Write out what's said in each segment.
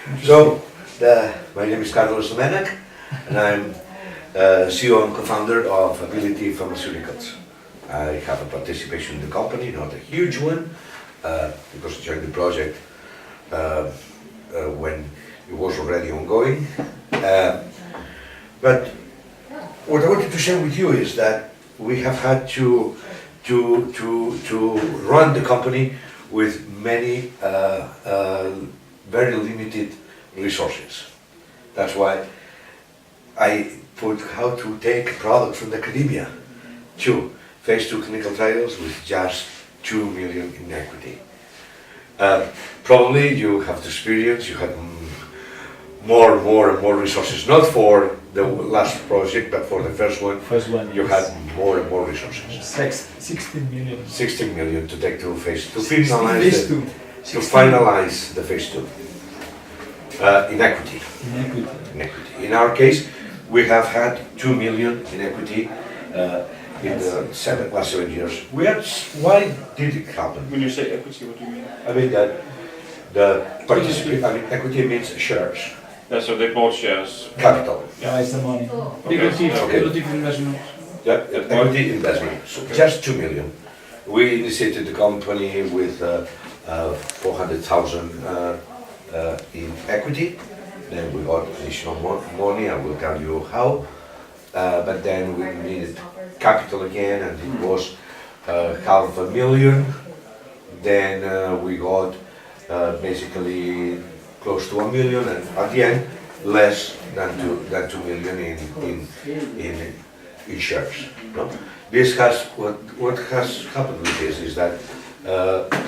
So, my name is Domenech, and I'm CEO and co-founder of Ability Pharmaceuticals. I have a participation in the company, not a huge one, because I joined the project when it was already ongoing. But what I wanted to share with you is that we have had to run the company with many very limited resources. That's why I put how to take products from academia to phase 2 clinical trials with just 2 million in equity. Probably you have the experience, you had more and more resources, not for the last project, but for the first one, you yes. had more and more resources. 16 million. 16 million to take to phase 2, to 16. finalize the phase 2. In equity. In equity. In our case, we have had 2 million in equity in the last 7 years. Why did it happen? When you say equity, what do you mean? I mean that the participant, equity means shares, Yeah, so they bought shares. capital. Yeah, it's the money. Okay. investment. Yeah, equity investment. So just 2 million. We initiated the company with 400,000 in equity. Then we got additional money. I will tell you how. But then we needed capital again, and it was 500,000. Then we got basically close to 1 million, and at the end less than 2 million in shares. No? This has what has happened with this is that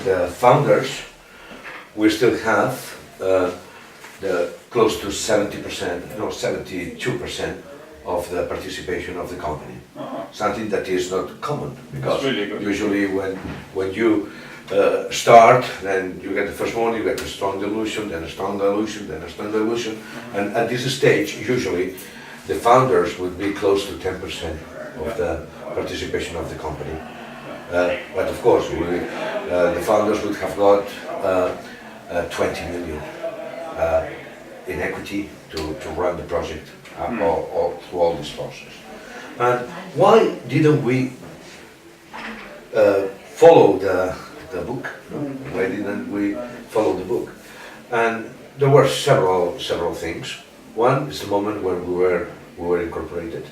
the founders, we still have the close to 70%, no 72% of the participation of the company. Something that is not common, because really good. usually when you start, then you get the first one, you get a strong dilution, then a strong dilution, then a strong dilution, and at this stage, usually, the founders would be close to 10% of the participation of the company. But of course, the founders would have got 20 million in equity to run the project through all this process. And why didn't we follow the book? No? Why didn't we follow the book? And there were several things. One is the moment when we were incorporated.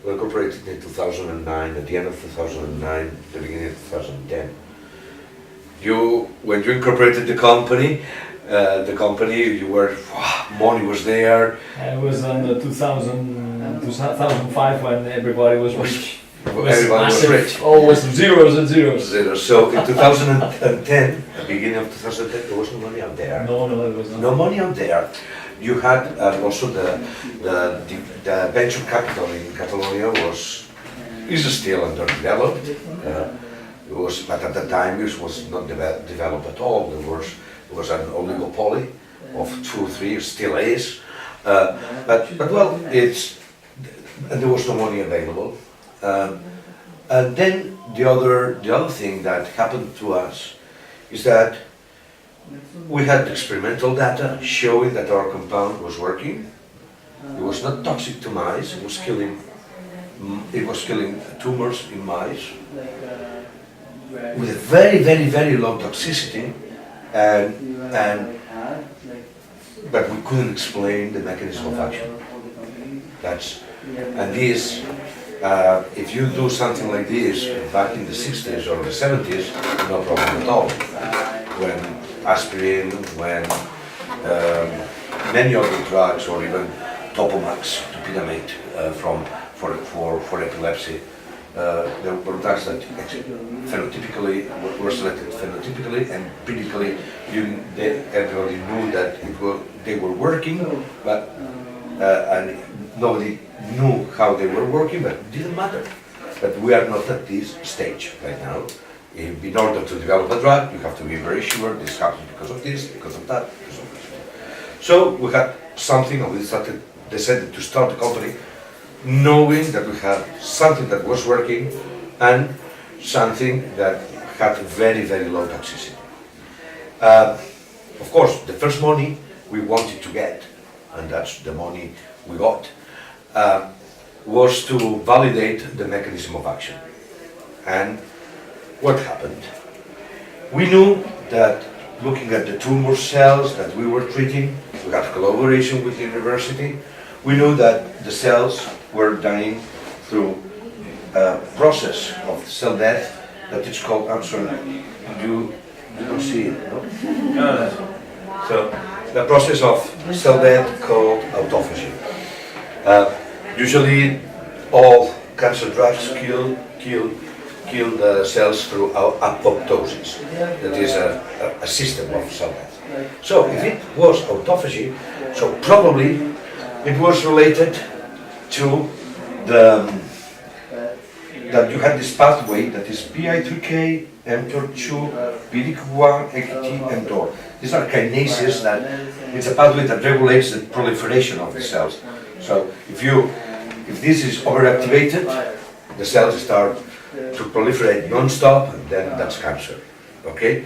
We were incorporated in 2009, at the end of 2009, the beginning of 2010. When you incorporated the company, you were, money was there. It was in the 2005 when everybody was rich. Everybody was rich. Always zeros and zeros. So in 2010, the beginning of 2010, there was no money out there. No, it was not. No money out there. You had also the venture capital in Catalonia is still underdeveloped. But at the time it was not developed at all. There was an oligopoly of 2 or 3, still is. But well, and there was no money available. And then the other thing that happened to us is that we had experimental data showing that our compound was working. It was not toxic to mice. It was killing tumors in mice with a very low toxicity, but we couldn't explain the mechanism of action. If you do something like this back in the 60s or the 70s, no problem at all. When aspirin, when many other drugs, or even Topomax, topinamate for epilepsy, there were drugs that phenotypically were selected phenotypically and empirically. Everybody knew that they were working, but and nobody knew how they were working, but it didn't matter. But we are not at this stage right now. In order to develop a drug, you have to be very sure this happens because of this, because of that, because of this. So we had something, and we decided to start the company knowing that we had something that was working and something that had very low toxicity. Of course, the first money we wanted to get, and that's the money we got, was to validate the mechanism of action. And what happened? We knew that looking at the tumor cells that we were treating, we had collaboration with the university, we knew that the cells were dying through a process of cell death that is called, I'm sorry, you don't see it, no? So, the process of cell death called autophagy. Usually, all cancer drugs kill the cells through apoptosis. That is a system of cell death. So, if it was autophagy, so probably it was related to that you had this pathway that is PI3K, mTOR2, PDK1, AKT, and mTOR. These are kinases that it's a pathway that regulates the proliferation of the cells. So if this is overactivated, the cells start to proliferate non-stop, and then that's cancer. Okay?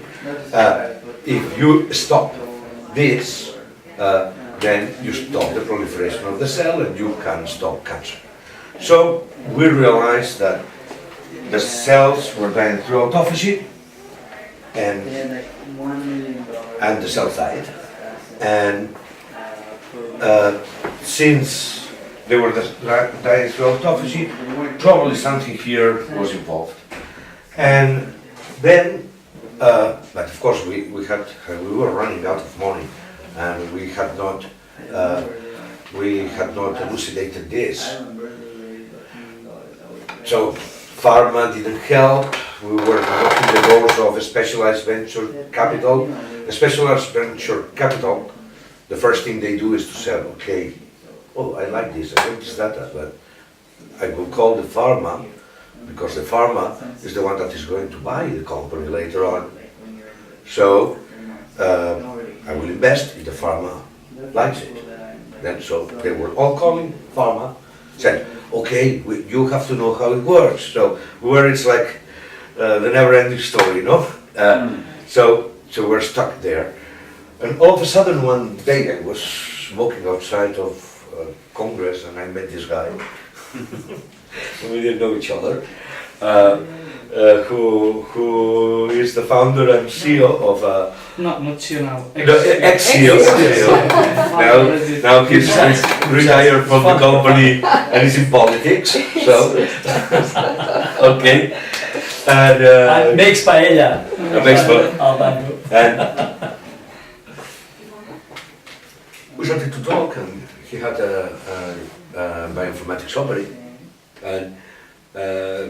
If you stop this, then you stop the proliferation of the cell and you can stop cancer. So we realized that the cells were dying through autophagy, and the cells died. And since they were dying through autophagy, probably something here was involved. And then, but of course we were running out of money, and we had not elucidated this. So pharma didn't help. We were knocking the doors of a specialized venture capital. A specialized venture capital, the first thing they do is to say, okay, oh, I like this, I like this data, but I will call the pharma, because the pharma is the one that is going to buy the company later on. So I will invest if the pharma likes it. Then so they were all calling pharma, said, okay, you have to know how it works. So it's like the never-ending story, no? So we're stuck there. And all of a sudden one day I was smoking outside of Congress, and I met this guy. We didn't know each other. Who is the founder and CEO of not CEO now. Ex-CEO. Now he's retired from the company and he's in politics. So okay. And Makes paella. And we started to talk, and he had a bioinformatics company, and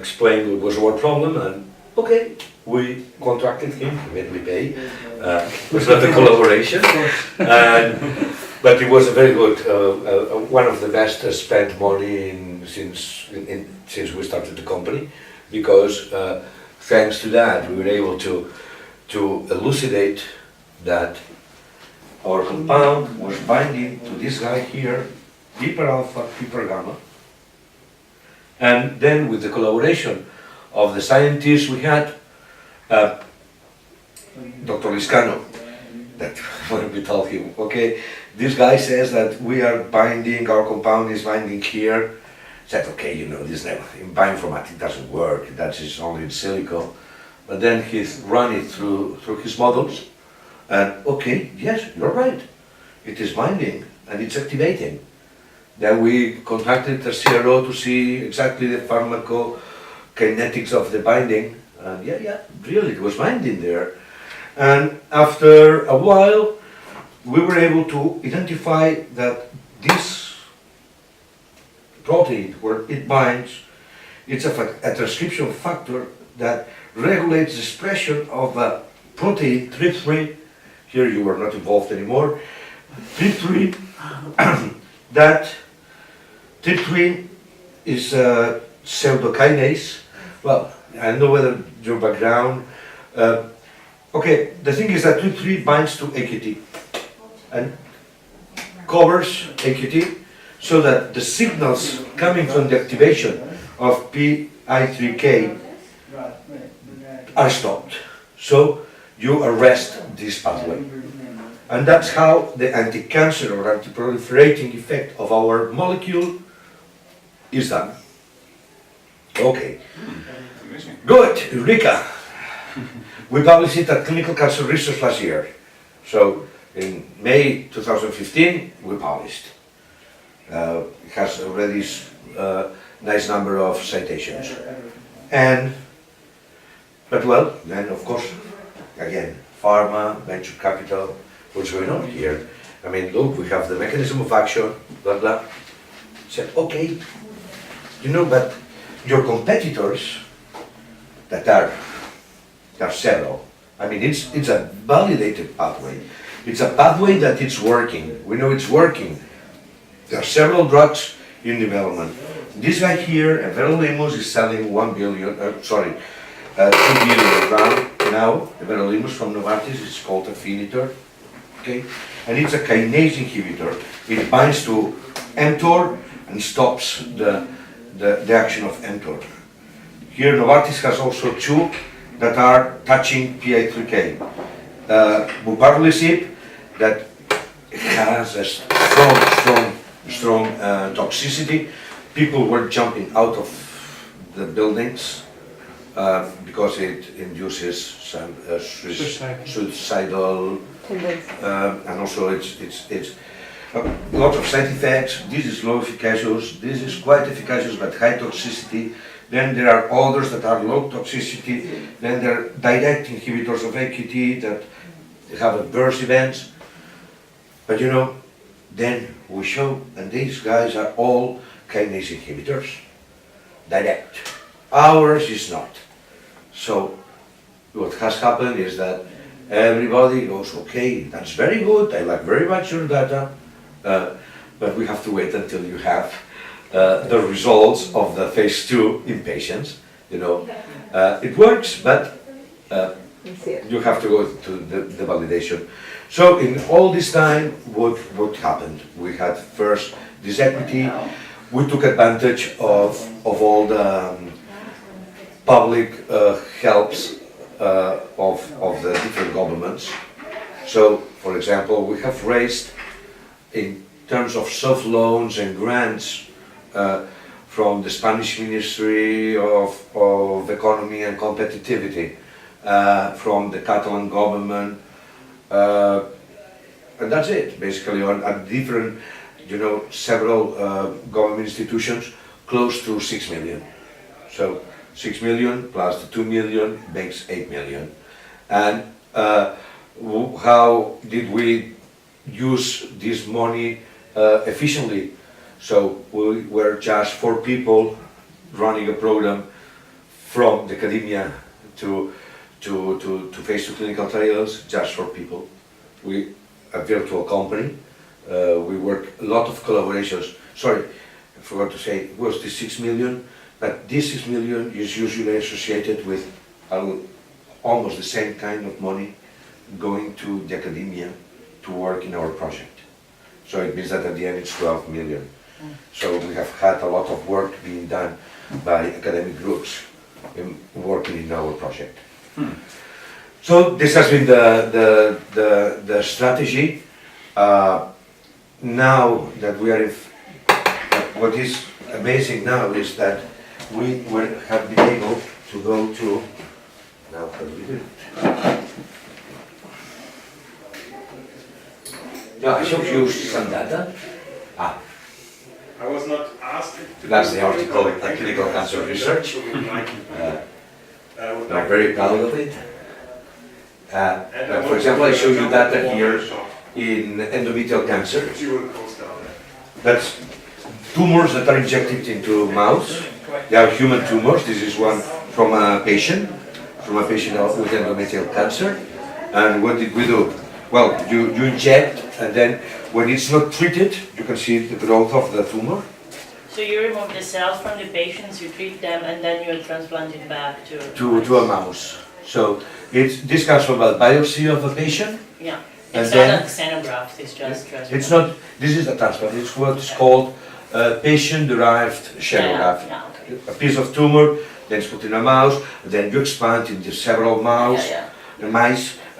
explained what was our problem, and okay, we contracted him, he made me pay. It was not a collaboration, but it was a very good, one of the best spent money since we started the company, because thanks to that we were able to elucidate that our compound was binding to this guy here, hyper alpha, hyper gamma. And then with the collaboration of the scientists we had, Dr. Liscano, that when we told him, okay, this guy says that we are binding, our compound is binding here, said, okay, you know, this never, in bioinformatics doesn't work, that is only in silico. But then he's run it through his models, and okay, yes, you're right, it is binding and it's activating. Then we contacted the CRO to see exactly the pharmacokinetics of the binding, and yeah, really, it was binding there. And after a while, we were able to identify that this protein, where it binds, it's a transcription factor that regulates the expression of a protein, TRP3, here you were not involved anymore, TRP3, that TRP3 is a pseudokinase. Well, I don't know whether your background, okay, the thing is that TRP3 binds to AKT and covers AKT so that the signals coming from the activation of PI3K are stopped. So you arrest this pathway. And that's how the anti-cancer or anti-proliferating effect of our molecule is done. Okay, Amazing. good, Eureka. We published it at Clinical Cancer Research last year. So in May 2015, we published. It has already nice number of citations. But well, then of course, again, pharma, venture capital, what's going on here? I mean, look, we have the mechanism of action, blah, blah. Said, okay, you know, but your competitors that are several. I mean, it's a validated pathway. It's a pathway that it's working. We know it's working. There are several drugs in development. This guy here, everolimus, is selling 2 billion around now. Everolimus from Novartis is called Affinitor, okay? And it's a kinase inhibitor. It binds to mTOR and stops the action of mTOR. Here Novartis has also two that are touching PI3K. Buparlisib, that has a strong toxicity. People were jumping out of the buildings because it induces some suicidal and also it's a lot of side effects. This is low efficacious, this is quite efficacious but high toxicity. Then there are others that are low toxicity. Then there are direct inhibitors of AQT that have adverse events. But you know, then we show, and these guys are all kinase inhibitors, direct. Ours is not. So what has happened is that everybody goes, okay, that's very good, I like very much your data, but we have to wait until you have the results of the phase 2 in patients. You know, it works, but you have to go to the validation. So in all this time, what happened? We had first this equity. We took advantage of all the public helps of the different governments. So, for example, we have raised, in terms of soft loans and grants, from the Spanish Ministry of Economy and Competitivity, from the Catalan government, and that's it, basically, on different, you know, several government institutions, close to 6 million. So 6 million plus the 2 million makes 8 million. And how did we use this money efficiently? So we were just 4 people running a program from the academia to phase 2 clinical trials, just 4 people. We a virtual company. We work a lot of collaborations. Sorry, I forgot to say, it was the 6 million, but this 6 million is usually associated with almost the same kind of money going to the academia to work in our project. So it means that at the end it's 12 million. So we have had a lot of work being done by academic groups working in our project. So this has been the strategy. Now that we are what is amazing now is that we have been able to go to, now how do we do it? Yeah, I showed you some data. I was not asked. That's the article at Clinical Cancer Research. I'm very proud of it. For example, I showed you data here in endometrial cancer. That's tumors that are injected into mouse. They are human tumors. This is one from a patient with endometrial cancer. And what did we do? Well, you inject, and then when it's not treated, you can see the growth of the tumor. So you remove the cells from the patients, you treat them, and then you transplant it back to a mouse. So this comes from a biopsy of a patient. Yeah, And it's then- not a xenograft, it's just transplant. It's not, this is a transplant, it's what's called patient-derived xenograft. Yeah, okay. A piece of tumor, then it's put in a mouse, then you expand into several mice,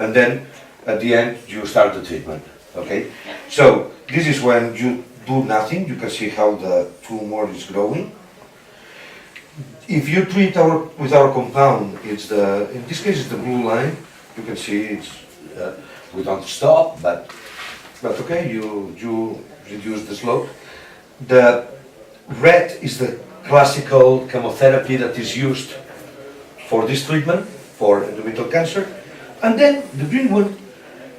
and then at the end you start the treatment, okay? So this is when you do nothing, you can see how the tumor is growing. If you treat with our compound, it's in this case it's the blue line, you can see we don't stop, but okay, you reduce the slope. The red is the classical chemotherapy that is used for this treatment, for endometrial cancer. And then the green one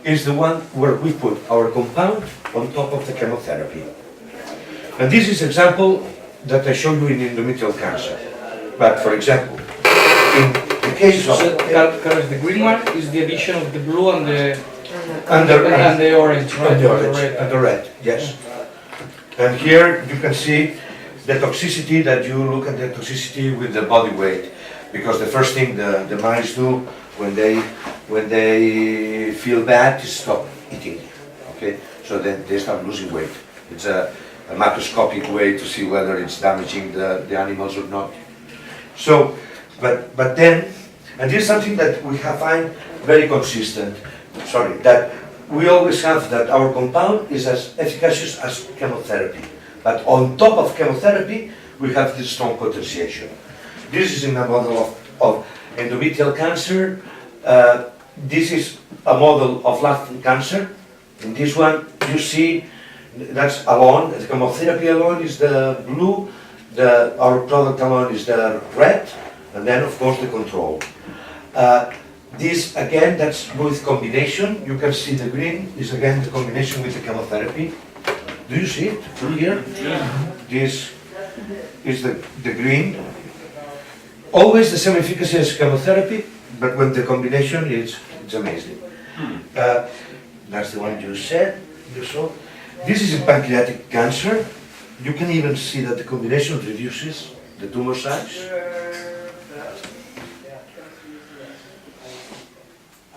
is the one where we put our compound on top of the chemotherapy. And this is example that I show you in endometrial cancer. But for example, in the case of... Carlos, the green one is the addition of the blue and the and the orange, right? and the orange, and the red, yes. And here you can see the toxicity, that you look at the toxicity with the body weight. Because the first thing the mice do when they feel bad is stop eating, okay? So then they start losing weight. It's a macroscopic way to see whether it's damaging the animals or not. So, but then, and this is something that we have find very consistent, that we always have that our compound is as efficacious as chemotherapy. But on top of chemotherapy, we have this strong potentiation. This is in a model of endometrial cancer. This is a model of lung cancer. In this one, you see that's alone, the chemotherapy alone is the blue, our product alone is the red, and then of course the control. This again, that's with combination. You can see the green is again the combination with the chemotherapy. Do you see it from here? Yeah. This is the green. Always the same efficacy as chemotherapy, but when the combination it's amazing. That's the one you said, you saw. This is in pancreatic cancer. You can even see that the combination reduces the tumor size.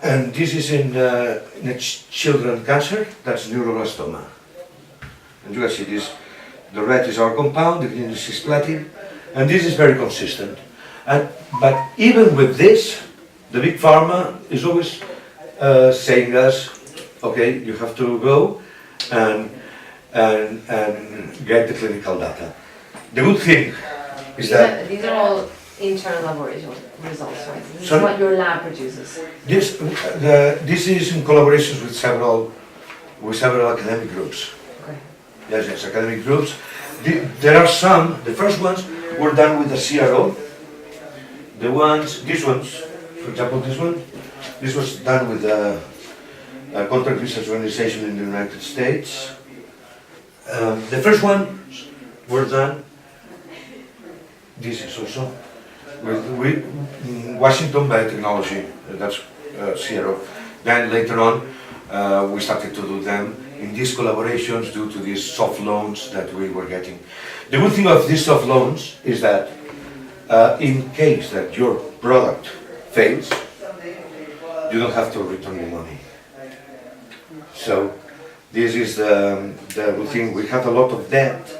And this is in children cancer, that's neuroblastoma. And you can see this, the red is our compound, the green is cisplatin, and this is very consistent. But even with this, the big pharma is always saying us, okay, you have to go and get the clinical data. The good thing is that These are all internal laboratory results, right? This is Sorry? what your lab produces. this is in collaboration with several academic groups. Okay. Yes, academic groups. There are some. The first ones were done with the CRO. These ones, for example, this was done with a contract research organization in the United States. The first ones were done. This is also with Washington Biotechnology. That's CRO. Then later on, we started to do them in these collaborations due to these soft loans that we were getting. The good thing of these soft loans is that in case that your product fails, you don't have to return the money. So this is the good thing. We have a lot of debt,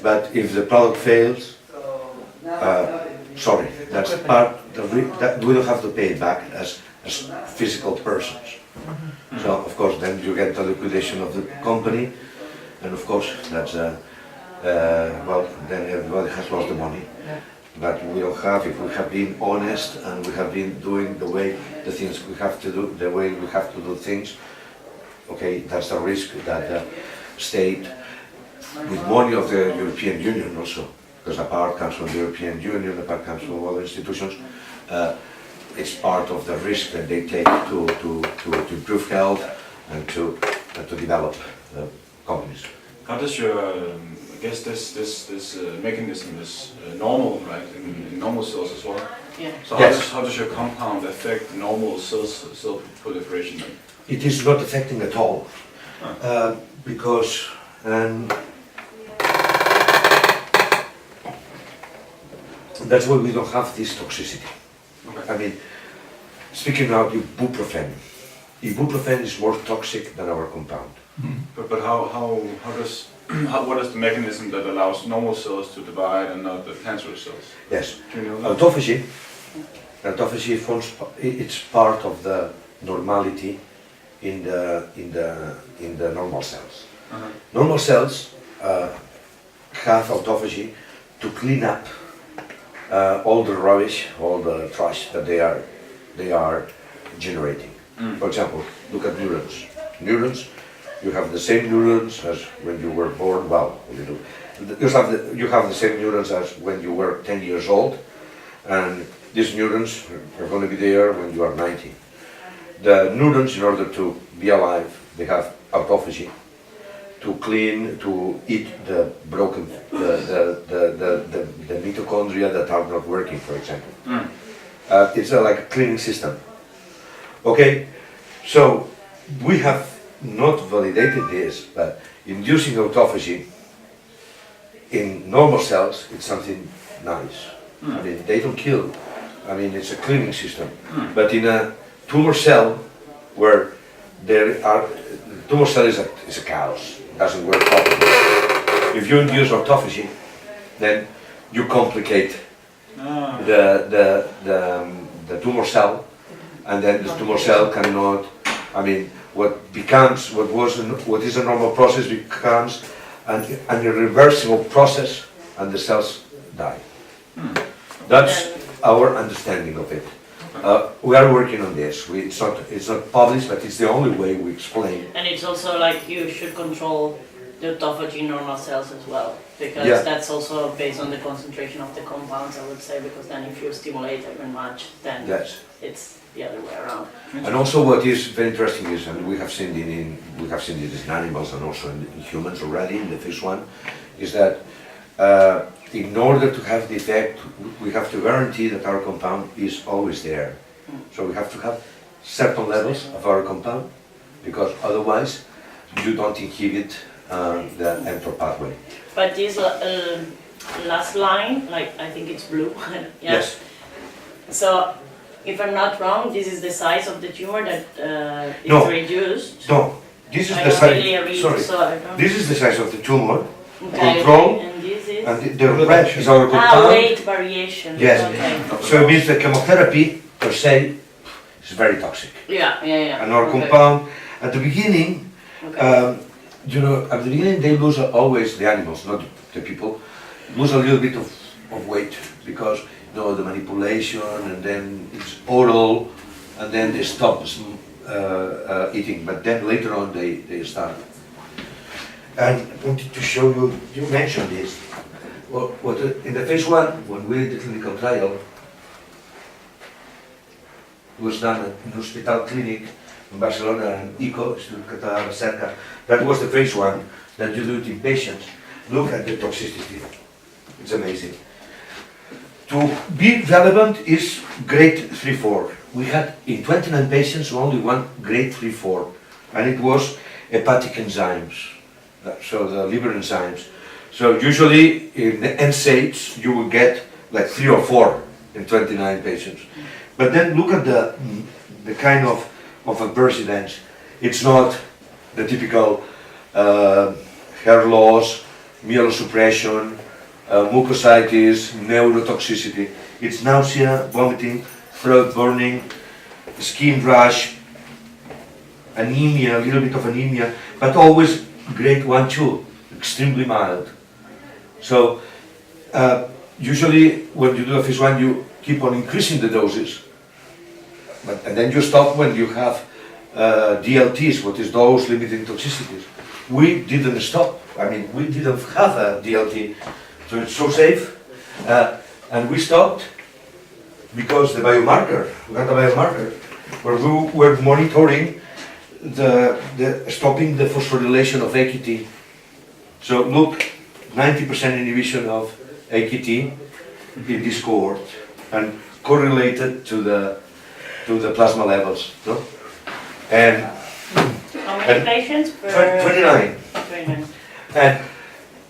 but if the product fails, sorry, that's part that we don't have to pay it back as physical persons. So of course then you get the liquidation of the company, and of course that's well, then everybody has lost the money. But we don't have, if we have been honest and we have been doing the things we have to do, the way we have to do things, okay, that's the risk that the state, with money of the European Union also, because a part comes from the European Union, a part comes from other institutions, it's part of the risk that they take to improve health and to develop companies. How does your, I guess this mechanism is normal, right, in normal cells as well? Yeah. So Yes. how does your compound affect normal cell proliferation then? It is not affecting at all, because that's why we don't have this toxicity. Okay. I mean, speaking about ibuprofen, ibuprofen is more toxic than our compound. But how does what is the mechanism that allows normal cells to divide and not the cancerous cells? Yes, Do you know that? autophagy forms, it's part of the normality in the normal cells. Uh-huh. Normal cells have autophagy to clean up all the rubbish, all the trash that they are generating. For example, look at neurons. Neurons, you have the same neurons as when you were born. Well, you have the same neurons as when you were 10 years old, and these neurons are going to be there when you are 90. The neurons, in order to be alive, they have autophagy to clean, to eat the broken, the mitochondria that are not working, for example. It's like a cleaning system. Okay, so we have not validated this, but inducing autophagy in normal cells, it's something nice. I mean, they don't kill. I mean, it's a cleaning system. But in a tumor cell, where there are, the tumor cell is a chaos, it doesn't work properly. If you induce autophagy, then you complicate the tumor cell, and then the tumor cell cannot, I mean, what is a normal process becomes an irreversible process, and the cells die. That's our understanding of it. We are working on this. It's not published, but it's the only way we explain. And it's also like you should control the autophagy in normal cells as well, because Yeah. that's also based on the concentration of the compounds, I would say, because then if you stimulate it very much, then Yes. it's the other way around. And also, what is very interesting is, and we have seen it in animals and also in humans already in the phase 1, is that in order to have the effect, we have to guarantee that our compound is always there. So we have to have certain levels of our compound, because otherwise you don't inhibit the mTOR pathway. But this last line, like I think it's blue, yeah. Yes. So, if I'm not wrong, this is the size of the tumor that is No. reduced. No, this is I the don't really size. read, Sorry, so I don't. this is the size of the tumor, Okay, control, okay, and this is. and the red is our compound. Weight variation. Yes. Okay. So it means the chemotherapy per se is very toxic. Yeah. And our Okay. compound, at the beginning, Okay. at the beginning they lose always, the animals, not the people, lose a little bit of weight, because the manipulation, and then it's oral, and then they stop eating, but then later on they start. And I wanted to show you, you mentioned this, in the phase 1, when we did the clinical trial, it was done in Hospital Clinic in Barcelona and ICO, Institut Català de Recerca. That was the phase 1 that you do it in patients. Look at the toxicity, it's amazing. To be relevant is grade 3-4. We had in 29 patients only one grade 3-4, and it was hepatic enzymes, so the liver enzymes. So usually in the NSAIDs you will get like 3 or 4 in 29 patients. But then look at the kind of adverse events. It's not the typical hair loss, myelosuppression, mucositis, neurotoxicity. It's nausea, vomiting, throat burning, skin rash, anemia, a little bit of anemia, but always grade 1-2, extremely mild. So usually when you do a phase 1, you keep on increasing the doses, and then you stop when you have DLTs, what is dose limiting toxicities. We didn't stop. I mean, we didn't have a DLT, so it's so safe. And we stopped because we had a biomarker, where we were monitoring stopping the phosphorylation of AKT. So look, 90% inhibition of AKT in this cohort, and correlated to the plasma levels. No? And How many patients per? 29. 29. And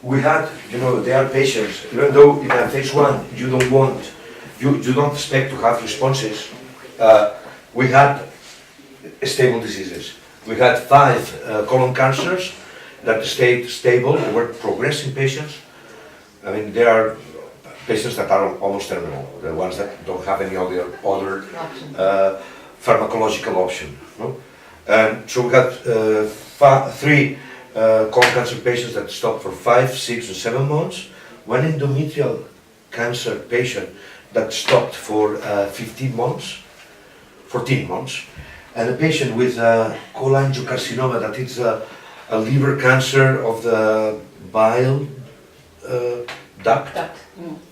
we had, there are patients, even though in a phase 1 you don't expect to have responses, we had stable diseases. We had 5 colon cancers that stayed stable, they were progressing patients. I mean, there are patients that are almost terminal, the ones that don't have any other pharmacological option. No? And so we got three colon cancer patients that stopped for 5, 6, or 7 months. One endometrial cancer patient that stopped for 15 months, 14 months, and a patient with cholangiocarcinoma, that is a liver cancer of the bile duct.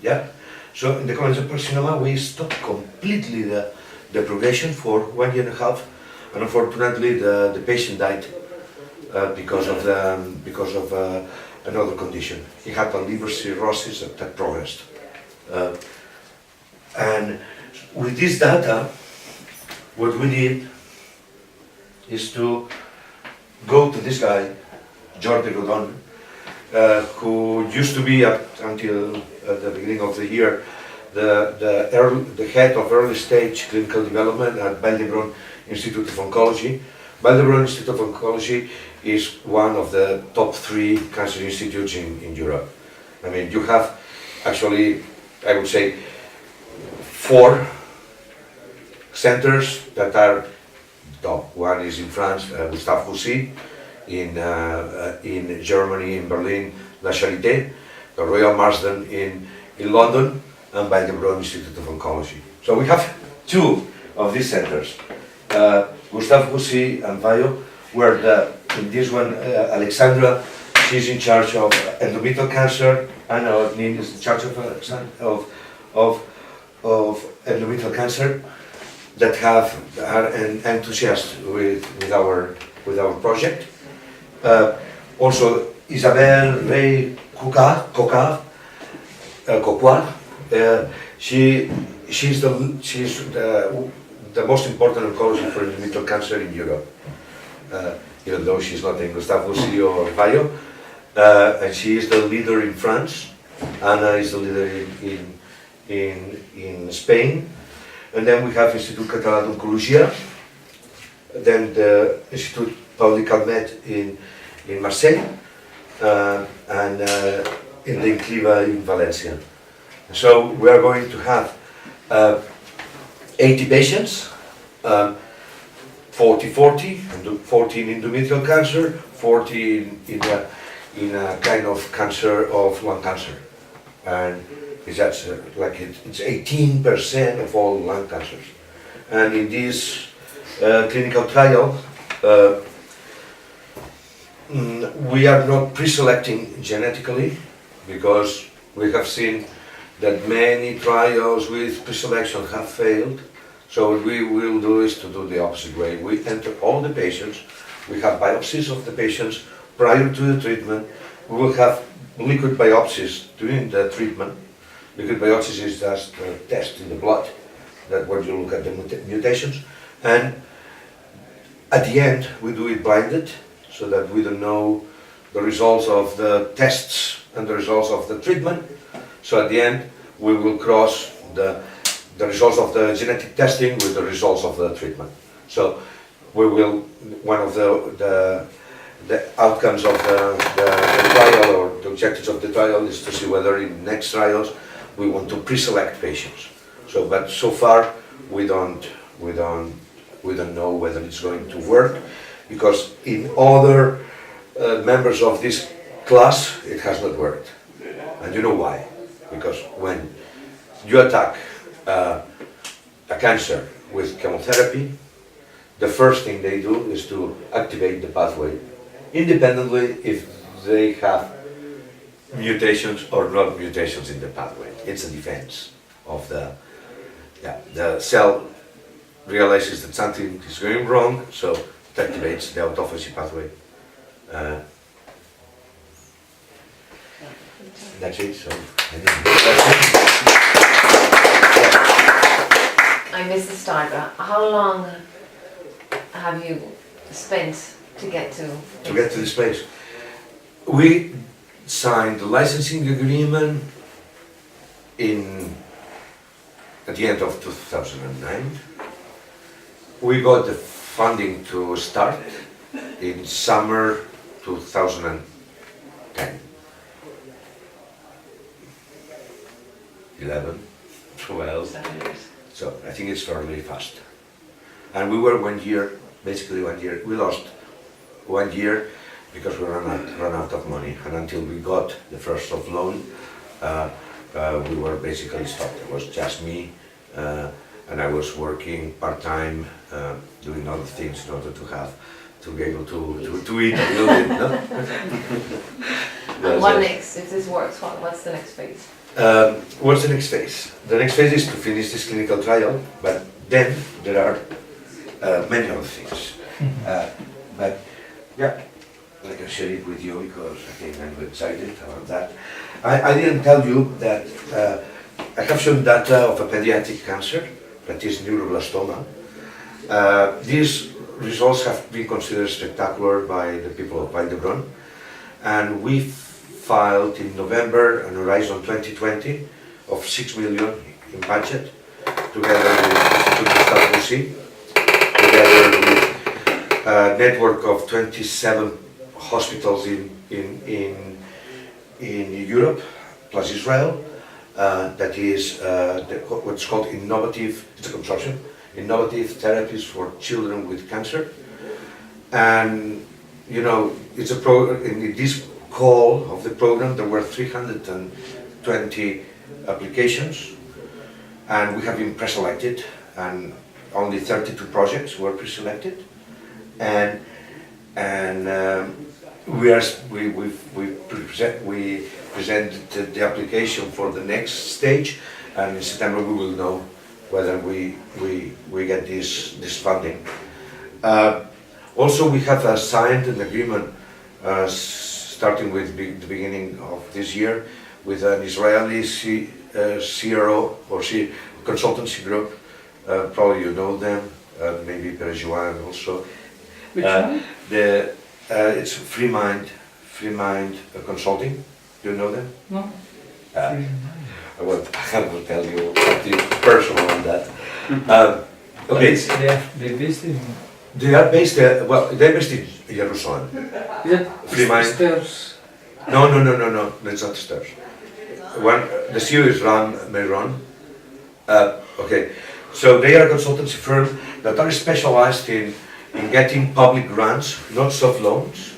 Yeah. So in the cholangiocarcinoma, we stopped completely the progression for 1 year and a half, and unfortunately the patient died because of another condition. He had a liver cirrhosis that progressed. And with this data, what we did is to go to this guy, Jordi Rodon, who used to be up until the beginning of the year the head of early stage clinical development at Vall d'Hebron Institute of Oncology. Vall d'Hebron Institute of Oncology is one of the top 3 cancer institutes in Europe. I mean, you have actually, I would say, 4 centers that are top. One is in France, Gustave Roussy, in Germany, in Berlin, La Charité, the Royal Marsden in London, and Vall d'Hebron Institute of Oncology. So we have 2 of these centers. Gustave Roussy and Vaio, where in this one, Alexandra, she's in charge of endometrial cancer, Anna Odnin is in charge of endometrial cancer, that are enthusiasts with our project. Also, Isabelle Ray Cocard, she's the most important oncologist for endometrial cancer in Europe, even though she's not in Gustave Roussy or Vaio, and she is the leader in France. Anna is the leader in Spain, and then we have Institut Català d'Oncologia, then the Institut Paul Calmet in Marseille, and in the Incliva in Valencia. So we are going to have 80 patients, 40 in endometrial cancer, 40 in a kind of cancer of lung cancer, and it's 18% of all lung cancers. And in this clinical trial, we are not pre-selecting genetically, because we have seen that many trials with pre-selection have failed. So what we will do is to do the opposite way. We enter all the patients, we have biopsies of the patients prior to the treatment, we will have liquid biopsies during the treatment. Liquid biopsies is just a test in the blood, that where you look at the mutations, and at the end we do it blinded, so that we don't know the results of the tests and the results of the treatment. So at the end we will cross the results of the genetic testing with the results of the treatment. So we will, one of the outcomes of the trial, or the objectives of the trial, is to see whether in next trials we want to pre-select patients. So, but so far we don't know whether it's going to work, because in other members of this class it has not worked. And you know why? Because when you attack a cancer with chemotherapy, the first thing they do is to activate the pathway, independently if they have mutations or not mutations in the pathway. It's a defense of the cell realizes that something is going wrong, so it activates the autophagy pathway. That's it. So I missed the start. How long have you spent to get to this place? We signed the licensing agreement at the end of 2009. We got the funding to start in summer 2010. 11, 12, so I think it's fairly fast. And we were 1 year basically 1 year. We lost 1 year because we ran out of money, and until we got the first soft loan, we were basically stopped. It was just me, and I was working part-time, doing other things in order to be able to eat a little bit. No? And what next? If this works, what's the next phase? What's the next phase? The next phase is to finish this clinical trial, but then there are many other things. But yeah, I can share it with you because I think I'm excited about that. I didn't tell you that I have shown data of a pediatric cancer, that is neuroblastoma. These results have been considered spectacular by the people of Valdebron, and we filed in November an Horizon 2020 of 6 million in budget, together with Instituto Statusi, together with a network of 27 hospitals in Europe, plus Israel. That is what's called innovative, it's a consortium, innovative therapies for children with cancer. And you know, it's in this call of the program there were 320 applications, and we have been preselected, and only 32 projects were preselected, and we presented the application for the next stage, and in September we will know whether we get this funding. Also, we have signed an agreement starting with the beginning of this year with an Israeli CRO or consultancy group. Probably you know them, maybe Perjuan also. Which one? It's Free Mind Consulting. Do you know them? No. I will tell you something personal on that. Okay. They're based in. They are based they're based in Jerusalem. Is it Free Mind. stairs? No, it's not stairs. The CEO is Ram Meron. Okay, so they are a consultancy firm that are specialized in getting public grants, not soft loans,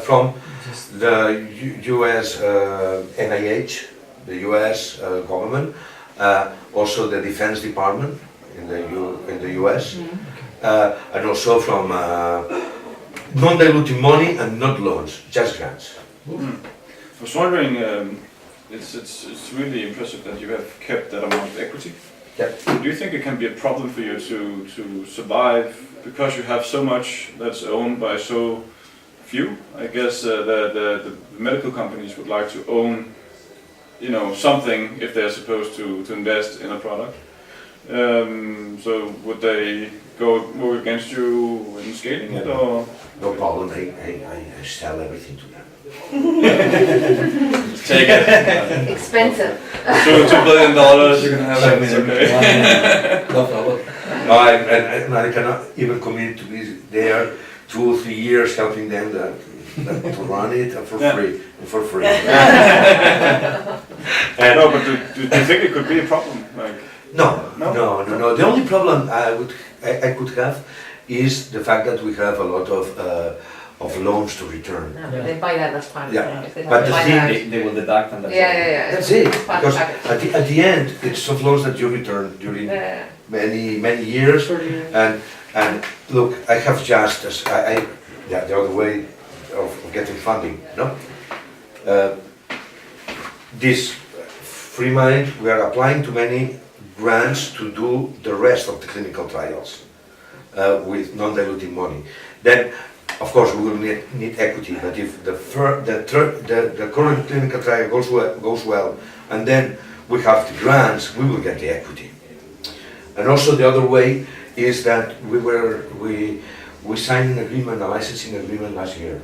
from the US NIH, the US government, also the Defense Department in the US, and also from non-dilutive money and not loans, just grants. I was wondering, it's really impressive that you have kept that amount of equity. Yep. Do you think it can be a problem for you to survive because you have so much that's owned by so few? I guess the medical companies would like to own, you know, something if they're supposed to invest in a product. So would they go against you in scaling it, or? No problem, I sell everything to them. Take it. Expensive. $2 billion, you're gonna have it. It's okay. No problem. No, I cannot even commit to be there 2 or 3 years helping them to run it for free. And No, but do you think it could be a problem? Like, no. The only problem I could have is the fact that we have a lot of loans to return. No, but they buy that as part of Yeah. it. If they But the buy thing that- They will deduct and that's Yeah. That's it. Part of Because it. at the end, it's soft loans that you return during Yeah. many years. And look, I have just the other way of getting funding. No, this Free Mind, we are applying to many grants to do the rest of the clinical trials with non-dilutive money. Then, of course, we will need equity. But if the current clinical trial goes well, and then we have the grants, we will get the equity. And also the other way is that we signed an agreement, a licensing agreement last year.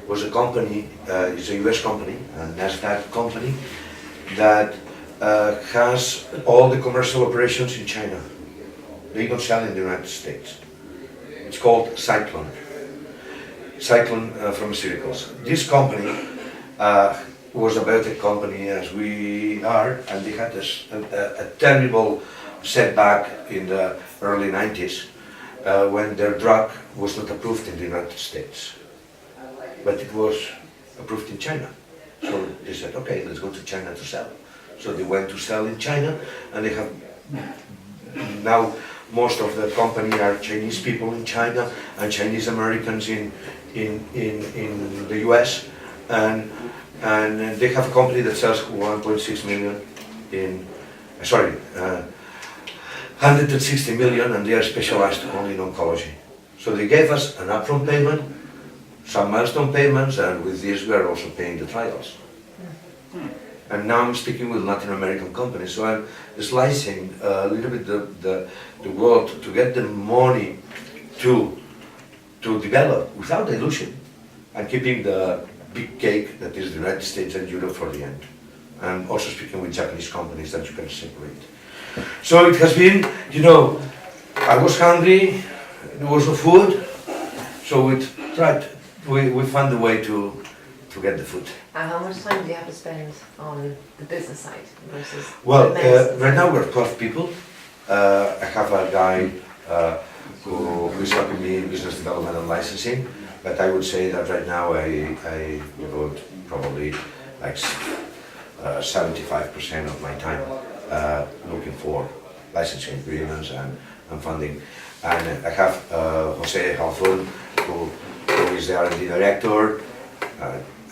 It was a company, it's a US company, a NASDAQ company, that has all the commercial operations in China. They don't sell in the United States. It's called Cyclone Pharmaceuticals. This company was a biotech company as we are, and they had a terrible setback in the early 90s. when their drug was not approved in the United States, but it was approved in China. So they said, okay, let's go to China to sell. So they went to sell in China, and they have now most of the company are Chinese people in China and Chinese Americans in the US, and they have a company that sells 1.6 million in, 160 million, and they are specialized only in oncology. So they gave us an upfront payment, some milestone payments, and with this we are also paying the trials. And now I'm speaking with Latin American companies, so I'm slicing a little bit the world to get the money to develop without dilution, and keeping the big cake that is the United States and Europe for the end. I'm also speaking with Japanese companies that you can separate. So it has been, you know, I was hungry, there was no food, so we found a way to get the food. And how much time do you have to spend on the business side versus Well, the medicine right side? now we're 12 people. I have a guy who is helping me in business development and licensing, but I would say that right now I devote probably like 75% of my time looking for licensing agreements and funding. And I have Jose Halfon, who is the R&D director,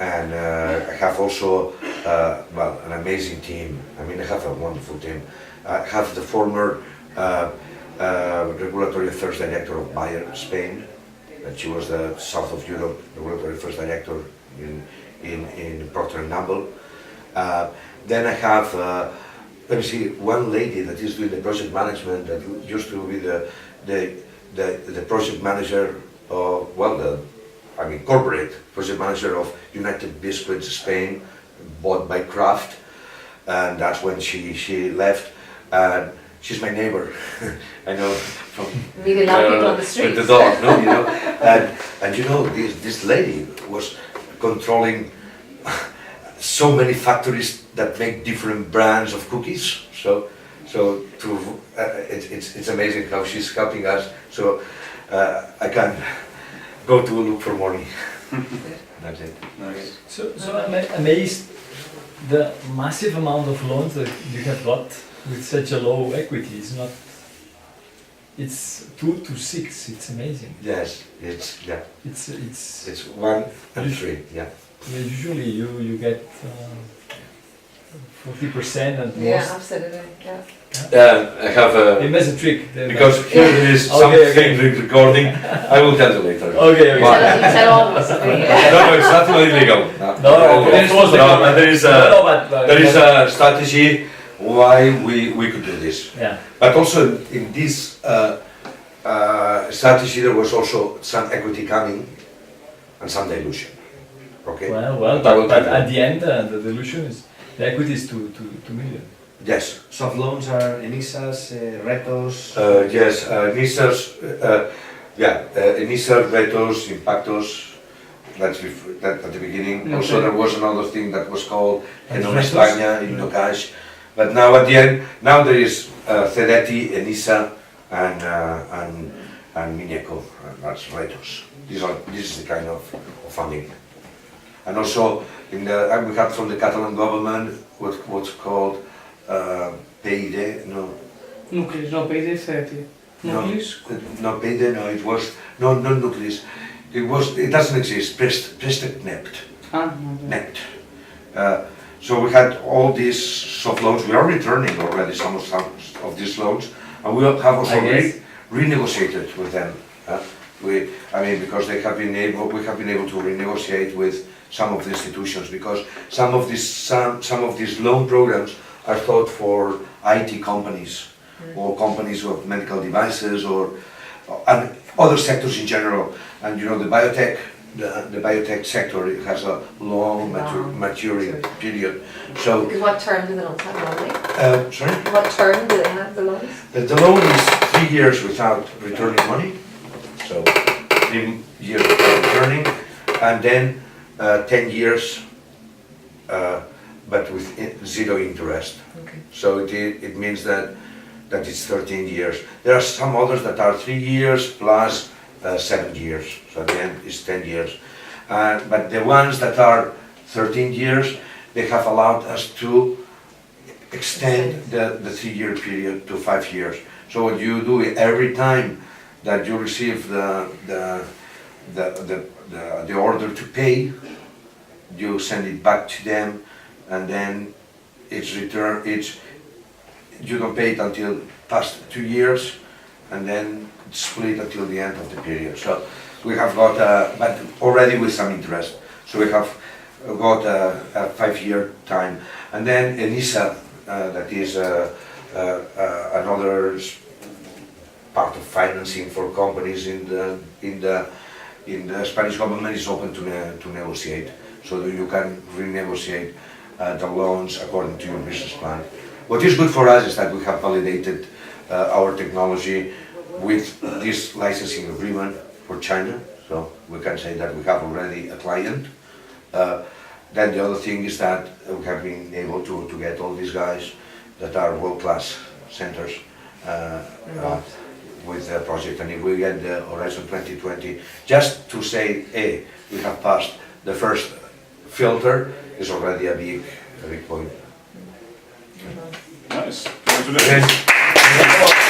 and I have also well, an amazing team. I mean, I have a wonderful team. I have the former regulatory affairs director of Bayer, Spain, and she was the South of Europe regulatory affairs director in Procter & Gamble. Then I have, let me see, one lady that is doing the project management that used to be the project manager of, well, corporate project manager of United Biscuits Spain, bought by Kraft, and that's when she left. And she's my neighbor. I know from Meet a lot of people on the streets. with the dog, no, you know. And you know, this lady was controlling so many factories that make different brands of cookies. So it's amazing how she's helping us. So I can go to look for money. That's it. Nice. So I'm amazed the massive amount of loans that you have got with such a low equity. It's 2 to 6. It's amazing. Yes, It's it's 1 and 3. Yeah. usually you get 40% and Yeah, most. absolutely. Yeah. I have It makes a trick. because here there is Okay, something recording. I will tell you later. Okay. Why? Tell all of us. No, it's not illegal. No, of course not. But there is but there is a strategy why we could do this. yeah. But also in this strategy there was also some equity coming and some dilution. Okay. Well, But I will but tell you. at the end, the dilution is the equity is 2 million. Yes. Soft loans are Enisas, Retos. Yes. Nisas. Nisas, Retos, Impactos. That's that at the beginning. Okay. Also there was another thing that was called And Enon Retos? España, Indocash. But now at the end, now there is Cedeti, Enisa, and Mineco. That's Retos. This is the kind of funding. And also we had from the Catalan government what's called PID, no, Nucleus, no, PID 30. Nucleus? no PID, no, it was, no, not Nucleus. It doesn't exist, Prestet Nept. Ah, okay. Nept. So we had all these soft loans. We are returning already some of these loans, and we have also I guess. renegotiated with them. Because we have been able to renegotiate with some of the institutions, because some of these loan programs are thought for IT companies or companies of medical devices and other sectors in general. And you know, the biotech sector, it has a long maturing period. So, What term do the loans have normally? sorry? What term do they have, the loans? The loan is 3 years without returning money, so 3 years without returning, and then 10 years, but with zero interest. Okay. So it means that that is 13 years. There are some others that are 3 years plus 7 years, so at the end it's 10 years. But the ones that are 13 years, they have allowed us to extend the 3-year period to 5 years. So what you do every time that you receive the order to pay, you send it back to them, and then it's returned. You don't pay it until past 2 years, and then it's split until the end of the period. So we have got, but already with some interest. So we have got a 5-year time, and then ENISA, that is another part of financing for companies in the Spanish government, is open to negotiate, so that you can renegotiate the loans according to your business plan. What is good for us is that we have validated our technology with this licensing agreement for China, so we can say that we have already a client. Then the other thing is that we have been able to get all these guys that are world-class centers with the project, and if we get the Horizon 2020, just to say, hey, we have passed the first filter, is already a big point. Nice. Congratulations. Yes.